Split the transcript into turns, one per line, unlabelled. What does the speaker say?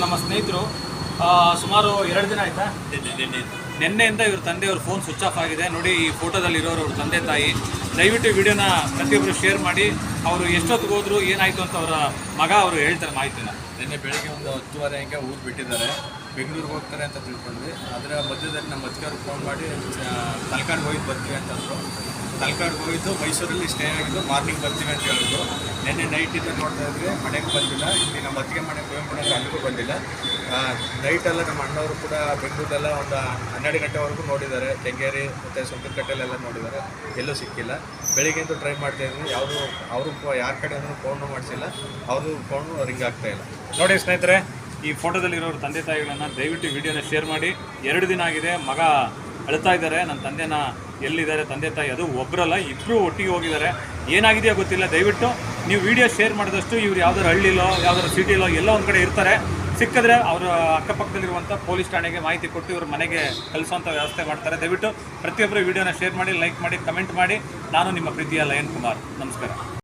ನಮ್ಮ ಸ್ನೇಹಿತರು ಸುಮಾರು 2 ದಿನ ಆಯ್ತಾ, ನಿನ್ನೆಯಿಂದ ಇವ್ರ ತಂದೆಯವ್ರ ಫೋನ್ ಸ್ವಿಚ್ ಆಫ್ ಆಗಿದೆ. ನೋಡಿ, ಈ ಫೋಟೋದಲ್ಲಿ ಇರೋರು ಅವ್ರ ತಂದೆ ತಾಯಿ. ದಯವಿಟ್ಟು ವಿಡಿಯೋನ ಪ್ರತಿಯೊಬ್ಬರು ಶೇರ್ ಮಾಡಿ. ಅವರು ಎಷ್ಟೊತ್ತಿಗೆ ಹೋದ್ರು, ಏನಾಯಿತು ಅಂತ ಅವರ ಮಗ ಅವರು ಹೇಳ್ತಾರೆ ಮಾಹಿತಿನ.
ನಿನ್ನೆ ಬೆಳಿಗ್ಗೆ ಒಂದು 10:30 ಹಂಗೆ ಊರು ಬಿಟ್ಟಿದ್ದಾರೆ, ಬೆಂಗಳೂರಿಗೆ ಹೋಗ್ತಾರೆ ಅಂತ ತಿಳ್ಕೊಂಡ್ವಿ. ಅದರ ಮಧ್ಯದಲ್ಲಿ ನಮ್ಮ ಅಜ್ಜಿಯವ್ರಿಗೆ ಫೋನ್ ಮಾಡಿ ತಲಕಾಡಿಗೆ ಹೋಗಿ ಬರ್ತೀವಿ ಅಂತಂದರು. ತಲಕಾಡಿಗೆ ಹೋಗಿದ್ದು ಮೈಸೂರಲ್ಲಿ ಸ್ಟೇ ಆಗಿದ್ದು, ಮಾರ್ನಿಂಗ್ ಬರ್ತೀವಿ ಅಂತ ಹೇಳಿದ್ರು. ನಿನ್ನೆ ನೈಟಿಂದ ನೋಡ್ತಾ ಇದ್ವಿ, ಮನೆಗೆ ಬಂದಿಲ್ಲ. ಇಲ್ಲಿ ನಮ್ಮ ಅತ್ತಿಗೆ ಮನೆಗೆ ಕುವೆಂಪುನಗರ ಅಲ್ಲಿಗೂ ಬಂದಿಲ್ಲ. ನೈಟೆಲ್ಲ ನಮ್ಮ ಅಣ್ಣವರು ಕೂಡ ಬೆಂಗಳೂರೆಲ್ಲ ಒಂದು 12 ಗಂಟೆವರೆಗೂ ನೋಡಿದ್ದಾರೆ. ಕೆಂಗೇರಿ ಮತ್ತು ಸುಂಕದಕಟ್ಟೆಲೆಲ್ಲ ನೋಡಿದ್ದಾರೆ, ಎಲ್ಲೂ ಸಿಕ್ಕಿಲ್ಲ. ಬೆಳಿಗ್ಗೆಂದು ಟ್ರೈ ಮಾಡ್ತಾಯಿದ್ವಿ, ಯಾವುದೂ ಅವರು ಯಾರ ಕಡೆ ಅಂದರೂ ಫೋನು ಮಾಡಿಸಿಲ್ಲ, ಅವರು ಫೋನು ರಿಂಗ್ ಆಗ್ತಾಯಿಲ್ಲ.
ನೋಡಿ ಸ್ನೇಹಿತರೆ, ಈ ಫೋಟೋದಲ್ಲಿರೋರು ತಂದೆ ತಾಯಿಗಳನ್ನು ದಯವಿಟ್ಟು ವಿಡಿಯೋನ ಶೇರ್ ಮಾಡಿ. 2 ದಿನ ಆಗಿದೆ, ಮಗ ಅಳ್ತಾ ಇದ್ದಾರೆ. ನನ್ನ ತಂದೆನ ಎಲ್ಲಿದ್ದಾರೆ ತಂದೆ ತಾಯಿ, ಅದು ಒಬ್ಬರಲ್ಲ, ಇಬ್ಬರು ಒಟ್ಟಿಗೆ ಹೋಗಿದ್ದಾರೆ. ಏನಾಗಿದೆಯೋ ಗೊತ್ತಿಲ್ಲ. ದಯವಿಟ್ಟು ನೀವು ವಿಡಿಯೋ ಶೇರ್ ಮಾಡಿದಷ್ಟು ಇವ್ರು ಯಾವ್ದಾದ್ರು ಹಳ್ಳಿಲೋ ಯಾವ್ದಾದ್ರು ಸಿಟಿಲೋ ಎಲ್ಲೋ ಒಂದು ಕಡೆ ಇರ್ತಾರೆ. ಸಿಕ್ಕಿದ್ರೆ ಅವರ ಅಕ್ಕಪಕ್ಕದಲ್ಲಿರುವಂಥ ಪೊಲೀಸ್ ಠಾಣೆಗೆ ಮಾಹಿತಿ ಕೊಟ್ಟು ಇವ್ರ ಮನೆಗೆ ಕಳಿಸುವಂಥ ವ್ಯವಸ್ಥೆ ಮಾಡ್ತಾರೆ. ದಯವಿಟ್ಟು ಪ್ರತಿಯೊಬ್ಬರು ವಿಡಿಯೋನ ಶೇರ್ ಮಾಡಿ, ಲೈಕ್ ಮಾಡಿ, ಕಮೆಂಟ್ ಮಾಡಿ. ನಾನು ನಿಮ್ಮ ಪ್ರೀತಿಯ ಲಯನ್ ಕುಮಾರ್. ನಮಸ್ಕಾರ.